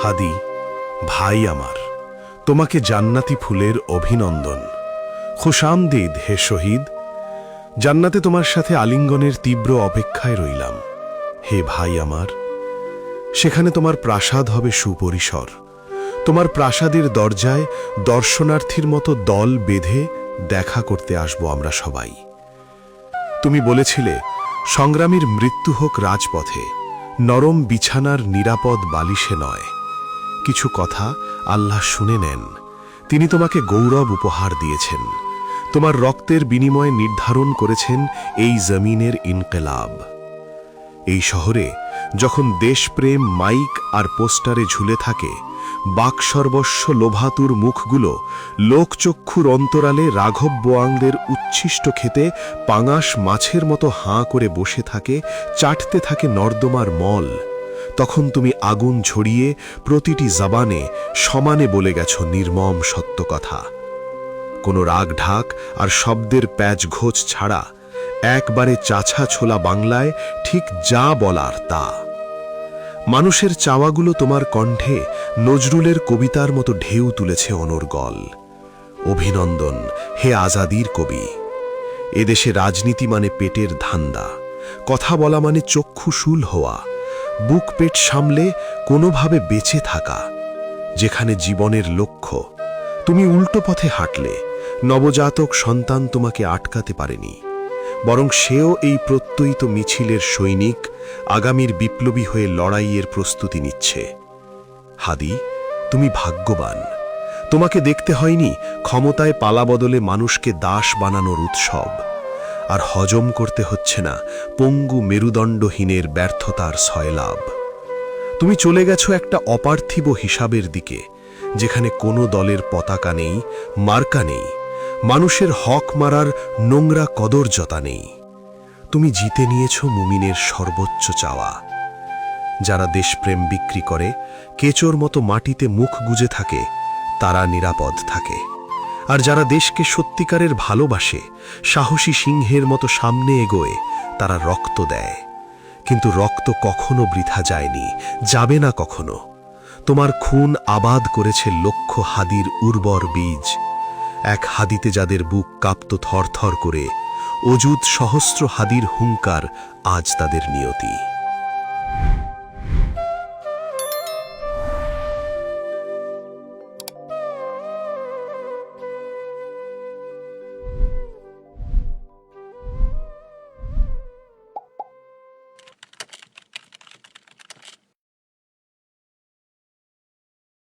হাদি, ভাই আমার, তোমাকে জান্নাতি ফুলের অভিনন্দন। খুশামদিদ হে শহীদ। জান্নাতে তোমার সাথে আলিঙ্গনের তীব্র অপেক্ষায় রইলাম। হে ভাই আমার, সেখানে তোমার প্রাসাদ হবে সুপরিসর। তোমার প্রাসাদের দরজায় দর্শনার্থীর মতো দল বেঁধে দেখা করতে আসব আমরা সবাই। তুমি বলেছিলে সংগ্রামীর মৃত্যু হোক রাজপথে, নরম বিছানার নিরাপদ বালিশে নয়। কিছু কথা আল্লাহ শুনে নেন। তিনি তোমাকে গৌরব উপহার দিয়েছেন। তোমার রক্তের বিনিময়ে নির্ধারণ করেছেন এই জমিনের ইনকিলাব। এই শহরে যখন দেশপ্রেম মাইক আর পোস্টারে ঝুলে থাকে, বাকসর্বস্ব লোভাতুর মুখগুলো লোকচক্ষুর অন্তরালে রাঘব বোয়াংদের উচ্ছিষ্ট খেতে পাঙাশ মাছের মতো হাঁ করে বসে থাকে, চাটতে থাকে নর্দমার মল, তখন তুমি আগুন ঝরিয়ে প্রতিটি জবানে সমানে বলে গেছ নির্মম সত্য কথা। কোনো রাগ ঢাক আর শব্দের প্যাচ ঘোচ ছাড়া একবারে চাছা ছোলা বাংলায় ঠিক যা বলার তা। মানুষের চাওয়াগুলো তোমার কণ্ঠে নজরুলের কবিতার মতো ঢেউ তুলেছে অনর্গল। অভিনন্দন হে আজাদির কবি। এদেশে রাজনীতি মানে পেটের ধান্দা, কথা বলা মানে চক্ষুশূল হওয়া, বুক পেট সামলে কোনোভাবে বেঁচে থাকা। যেখানে জীবনের লক্ষ্য, তুমি উল্টো পথে হাঁটলে নবজাতক সন্তান তোমাকে আটকাতে পারেনি, বরং সেও এই প্রত্যয়িত মিছিলের সৈনিক, আগামীর বিপ্লবী হয়ে লড়াইয়ের প্রস্তুতি নিচ্ছে। হাদি, তুমি ভাগ্যবান। তোমাকে দেখতে হয়নি ক্ষমতায় পালা বদলে মানুষকে দাস বানানোর উৎসব, আর হজম করতে হচ্ছে না পঙ্গু মেরুদণ্ডহীনের ব্যর্থতার সয়লাভ। তুমি চলে গেছো একটা অপার্থিব হিসাবের দিকে, যেখানে কোনো দলের পতাকা নেই, মার্কা নেই, মানুষের হক মারার নোংরা কদর্যতা নেই। তুমি জিতে নিয়েছ মুমিনের সর্বোচ্চ চাওয়া। যারা দেশপ্রেম বিক্রি করে, কেচোর মতো মাটিতে মুখ গুজে থাকে, তারা নিরাপদ থাকে। আর যারা দেশকে সত্যিকারের ভালোবাসে, সাহসী সিংহের মতো সামনে এগোয়, তারা রক্ত দেয়। কিন্তু রক্ত কখনো বৃথা যায়নি, যাবে না কখনো। তোমার খুন আবাদ করেছে লক্ষ হাদির উর্বর বীজ। এক হাদিতে যাদের বুক কাঁপত থরথর করে, অযুত সহস্র হাদির হুঙ্কার আজ তাদের নিয়তি।